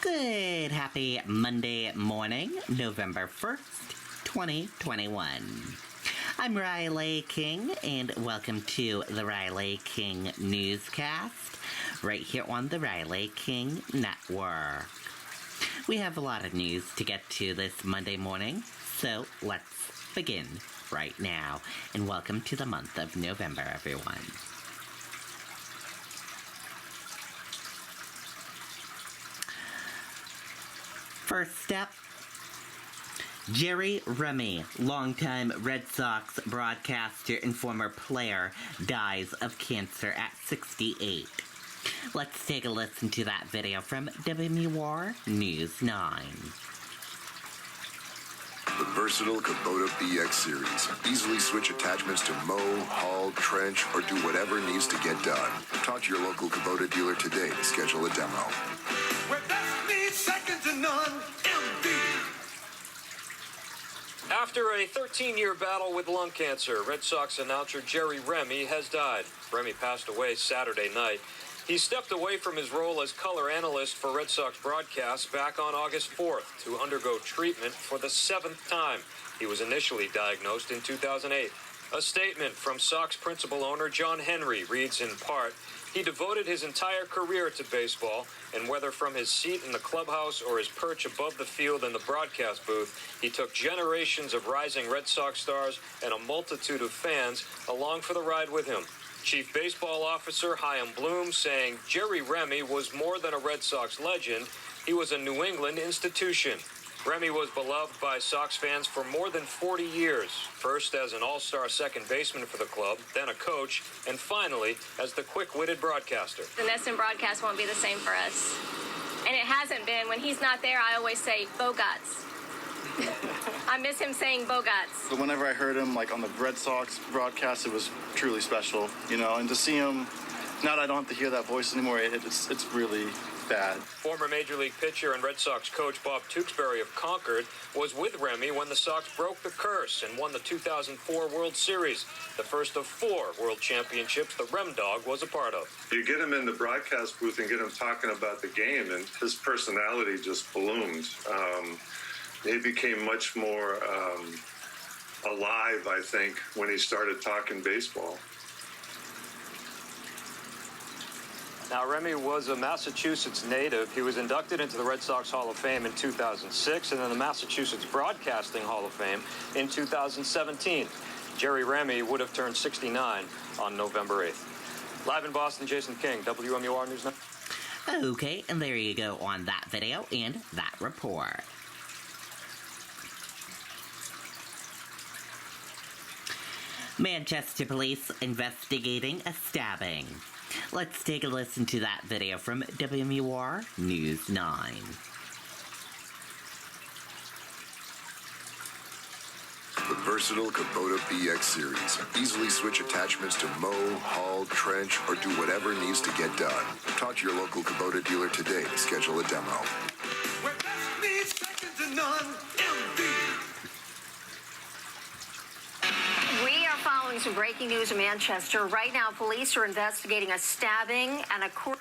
Good, happy Monday morning, November 1st, 2021. I'm Riley King, and welcome to the Riley King Newscast, right here on the Riley King Network. We have a lot of news to get to this Monday morning, so let's begin right now, and welcome to the month of November, everyone. First up, Remy, longtime Red Sox broadcaster and former player, dies of cancer at 68. Let's take a listen to that video from WMUR News 9. The versatile Kubota BX series. Easily switch attachments to mow, haul, trench, or do whatever needs to get done. Talk to your local Kubota dealer today to schedule a demo. Where best meets second to none, MD. After a 13-year battle with lung cancer, Red Sox announcer Remy has died. Remy passed away Saturday night. He stepped away from his role as color analyst for Red Sox broadcasts back on August 4th to undergo treatment for the 7th time. He was initially diagnosed in 2008. A statement from Sox principal owner John Henry reads in part, "He devoted his entire career to baseball, and whether from his seat in the clubhouse or his perch above the field in the broadcast booth, he took generations of rising Red Sox stars and a multitude of fans along for the ride with him." Chief Baseball Officer Chaim Bloom saying Remy was more than a Red Sox legend, he was a New England institution. Remy was beloved by Sox fans for more than 40 years, first as an all-star second baseman for the club, then a coach, and finally as the quick-witted broadcaster. The NESN broadcast won't be the same for us. And it hasn't been. When he's not there, I always say, Bogots. I miss him saying Bogots. But whenever I heard him, like on the Red Sox broadcast, it was truly special, and to see him, now that I don't have to hear that voice anymore, it's really bad. Former Major League pitcher and Red Sox coach Bob Tewksbury of Concord was with Remy when the Sox broke the curse and won the 2004 World Series, the first of 4 World Championships the Rem Dog was a part of. You get him in the broadcast booth and get him talking about the game, and his personality just bloomed. He became much more alive, I think, when he started talking baseball. Now, Remy was a Massachusetts native. He was inducted into the Red Sox Hall of Fame in 2006 and then the Massachusetts Broadcasting Hall of Fame in 2017. Remy would have turned 69 on November 8th. Live in Boston, Jason King, WMUR News 9. Okay, and there you go on that video and that report. Manchester police investigating a stabbing. Let's take a listen to that video from WMUR News 9. The versatile Kubota BX series. Easily switch attachments to mow, haul, trench, or do whatever needs to get done. Talk to your local Kubota dealer today to schedule a demo. Where best meets second to none, MD. We are following some breaking news in Manchester. Right now, police are investigating a stabbing and according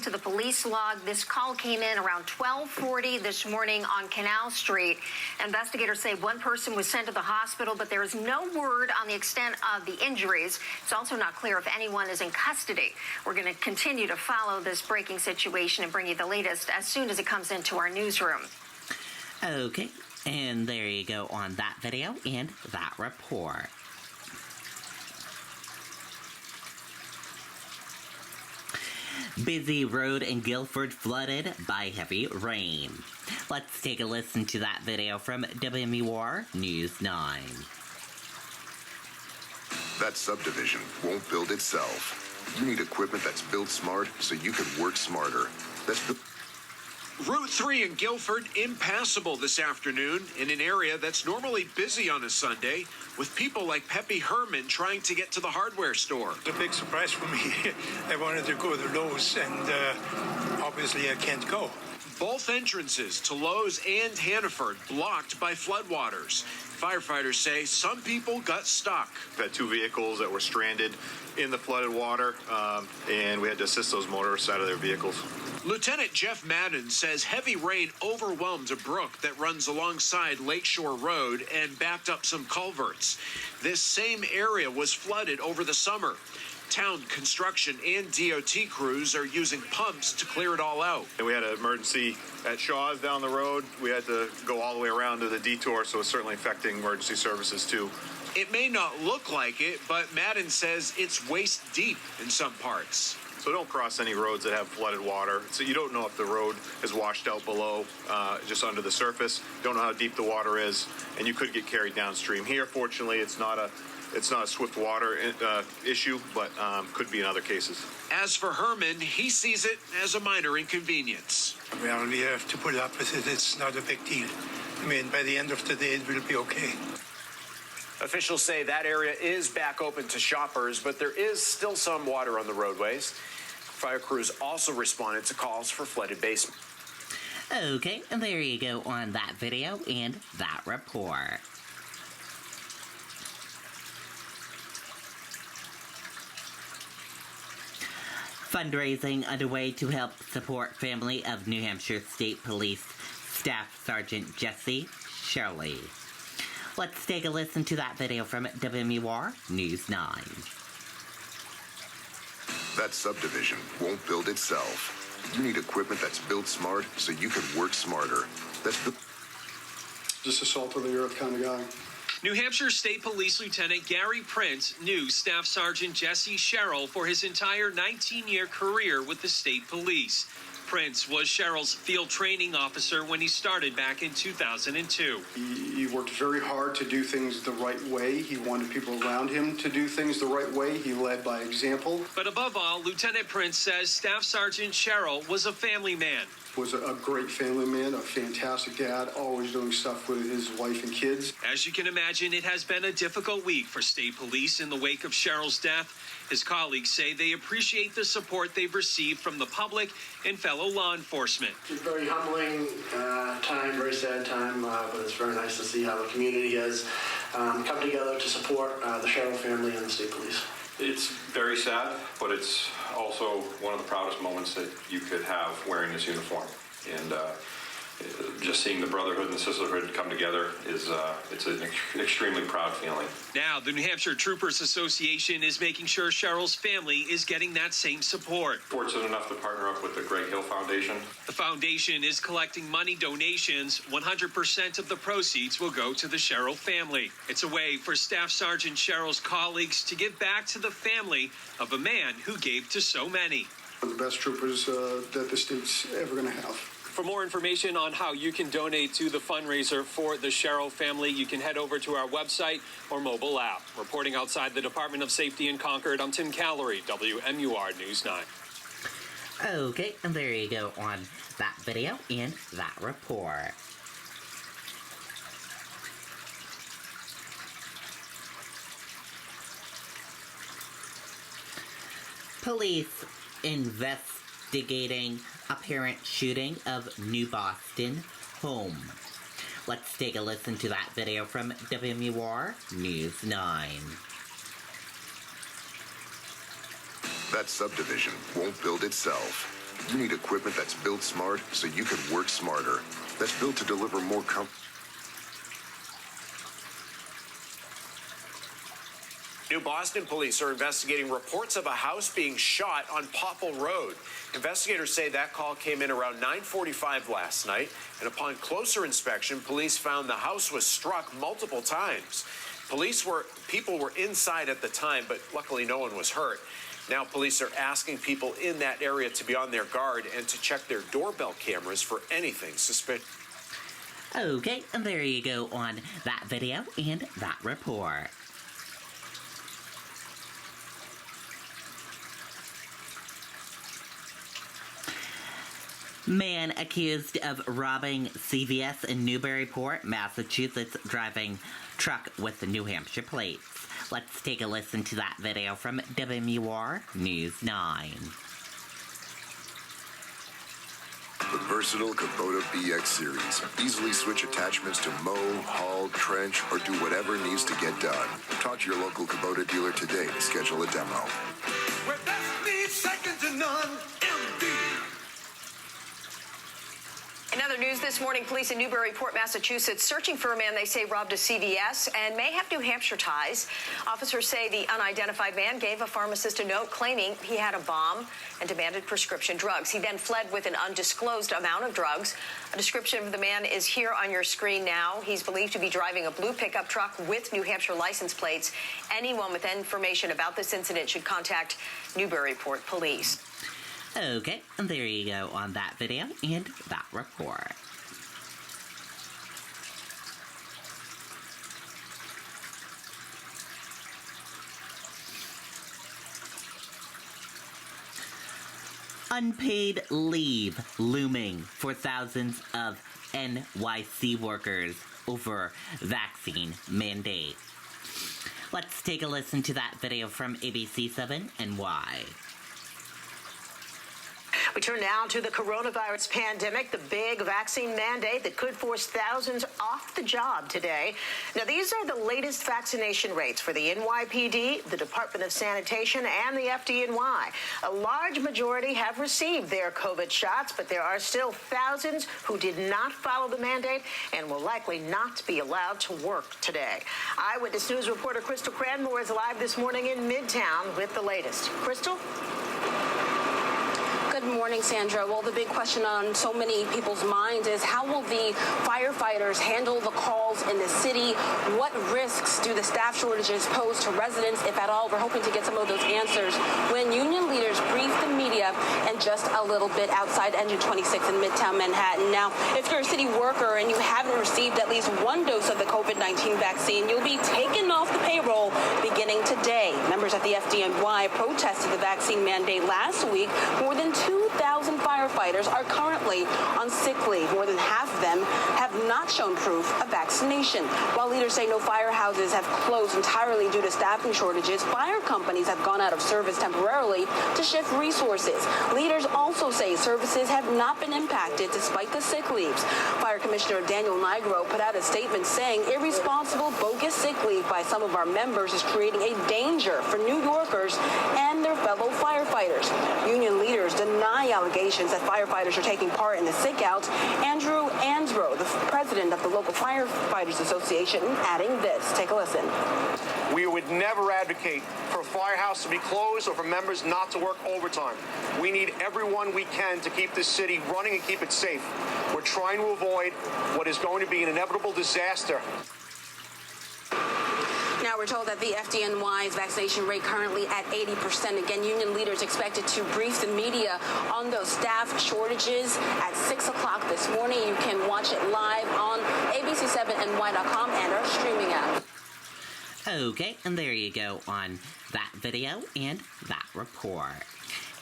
to the police log, this call came in around 12:40 this morning on Canal Street. Investigators say one person was sent to the hospital, but there is no word on the extent of the injuries. It's also not clear if anyone is in custody. We're going to continue to follow this breaking situation and bring you the latest as soon as it comes into our newsroom. Okay, and there you go on that video and that report. Busy road in Guilford flooded by heavy rain. Let's take a listen to that video from WMUR News 9. That subdivision won't build itself. You need equipment that's built smart so you can work smarter. Route 3 in Guilford impassable this afternoon in an area that's normally busy on a Sunday, with people like Pepe Herman trying to get to the hardware store. It's a big surprise for me. I wanted to go to Lowe's, and obviously I can't go. Both entrances to Lowe's and Hannaford blocked by floodwaters. Firefighters say some people got stuck. We had 2 vehicles that were stranded in the flooded water, and we had to assist those motorists out of their vehicles. Lieutenant Jeff Madden says heavy rain overwhelmed a brook that runs alongside Lakeshore Road and backed up some culverts. This same area was flooded over the summer. Town construction and DOT crews are using pumps to clear it all out. And we had an emergency at Shaw's down the road. We had to go all the way around to the detour, so it's certainly affecting emergency services too. It may not look like it, but Madden says it's waist deep in some parts. So don't cross any roads that have flooded water. So you don't know if the road is washed out below, just under the surface. Don't know how deep the water is, and you could get carried downstream. Here, fortunately, it's not a swift water issue, but could be in other cases. As for Herman, he sees it as a minor inconvenience. We only have to put up with it. It's not a big deal. I mean, by the end of the day, it will be okay. Officials say that area is back open to shoppers, but there is still some water on the roadways. Fire crews also responded to calls for flooded basements. Okay, and there you go on that video and that report. Fundraising underway to help support family of New Hampshire State Police Staff Sergeant Jesse Shirley. Let's take a listen to that video from WMUR News 9. That subdivision won't build itself. You need equipment that's built smart so you can work smarter. That's Just a salt of the earth kind of guy. New Hampshire State Police Lieutenant Gary Prince knew Staff Sergeant Jesse Sherrill for his entire 19-year career with the state police. Prince was Sherrill's field training officer when he started back in 2002. He worked very hard to do things the right way. He wanted people around him to do things the right way. He led by example. But above all, Lieutenant Prince says Staff Sergeant Sherrill was a family man. Was a great family man, a fantastic dad, always doing stuff with his wife and kids. As you can imagine, it has been a difficult week for state police in the wake of Sherrill's death. His colleagues say they appreciate the support they've received from the public and fellow law enforcement. It's a very humbling time, very sad time, but it's very nice to see how the community has come together to support the Sherrill family and the state police. It's very sad, but it's also one of the proudest moments that you could have wearing this uniform. And just seeing the brotherhood and the sisterhood come together is it's an extremely proud feeling. Now, the New Hampshire Troopers Association is making sure Sherrill's family is getting that same support. Fortunate enough to partner up with the Greg Hill Foundation. The foundation is collecting money donations. 100% of the proceeds will go to the Sherrill family. It's a way for Staff Sergeant Sherrill's colleagues to give back to the family of a man who gave to so many. One of the best troopers that the state's ever going to have. For more information on how you can donate to the fundraiser for the Sherrill family, you can head over to our website or mobile app. Reporting outside the Department of Safety in Concord, I'm Tim Callery, WMUR News 9. Okay, and there you go on that video and that report. Police investigating apparent shooting of New Boston home. Let's take a listen to that video from WMUR News 9. That subdivision won't build itself. You need equipment that's built smart so you can work smarter. That's built to deliver more comfort. New Boston police are investigating reports of a house being shot on Popple Road. Investigators say that call came in around 9:45 last night, and upon closer inspection, police found the house was struck multiple times. People were inside at the time, but luckily no one was hurt. Now police are asking people in that area to be on their guard and to check their doorbell cameras for anything suspicious. Okay, and there you go on that video and that report. Man accused of robbing CVS in Newburyport, Massachusetts, driving truck with the New Hampshire plates. Let's take a listen to that video from WMUR News 9. The versatile Kubota BX Series. Easily switch attachments to mow, haul, trench, or do whatever needs to get done. Talk to your local Kubota dealer today to schedule a demo. Where best be second to none, MD. In other news this morning, police in Newburyport, Massachusetts, searching for a man they say robbed a CVS and may have New Hampshire ties. Officers say the unidentified man gave a pharmacist a note claiming he had a bomb and demanded prescription drugs. He then fled with an undisclosed amount of drugs. A description of the man is here on your screen now. He's believed to be driving a blue pickup truck with New Hampshire license plates. Anyone with information about this incident should contact Newburyport Police. Okay, and there you go on that video and that report. Unpaid leave looming for thousands of NYC workers over vaccine mandate. Let's take a listen to that video from ABC7 NY. We turn now to the coronavirus pandemic, the big vaccine mandate that could force thousands off the job today. Now, these are the latest vaccination rates for the NYPD, the Department of Sanitation, and the FDNY. A large majority have received their COVID shots, but there are still thousands who did not follow the mandate and will likely not be allowed to work today. Eyewitness News reporter Crystal Cranmore is live this morning in Midtown with the latest. Crystal? Good morning, Sandra. Well, the big question on so many people's minds is how will the firefighters handle the calls in the city? What risks do the staff shortages pose to residents, if at all? We're hoping to get some of those answers when union leaders brief the media and just a little bit outside Engine 26 in Midtown Manhattan. Now, if you're a city worker and you haven't received at least one dose of the COVID-19 vaccine, you'll be taken off the payroll beginning today. Members of the FDNY protested the vaccine mandate last week. More than 2,000 firefighters are currently on sick leave. More than half of them have not shown proof of vaccination. While leaders say no firehouses have closed entirely due to staffing shortages, fire companies have gone out of service temporarily to shift resources. Leaders also say services have not been impacted despite the sick leaves. Fire Commissioner Daniel Nigro put out a statement saying irresponsible, bogus sick leave by some of our members is creating a danger for New Yorkers and their fellow firefighters. Union leaders deny allegations that firefighters are taking part in the sick outs. Andrew Ansbro, the president of the local Firefighters Association, adding this. Take a listen. We would never advocate for a firehouse to be closed or for members not to work overtime. We need everyone we can to keep this city running and keep it safe. We're trying to avoid what is going to be an inevitable disaster. Now we're told that the FDNY's vaccination rate currently at 80%. Again, union leaders expected to brief the media on those staff shortages at 6 o'clock this morning. You can watch it live on abc7ny.com and our streaming app. Okay, and there you go on that video and that report.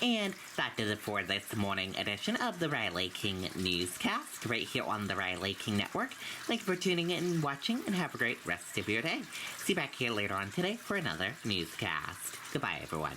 And that does it for this morning edition of the Riley King Newscast, right here on the Riley King Network. Thank you for tuning in and watching, and have a great rest of your day. See you back here later on today for another newscast. Goodbye, everyone.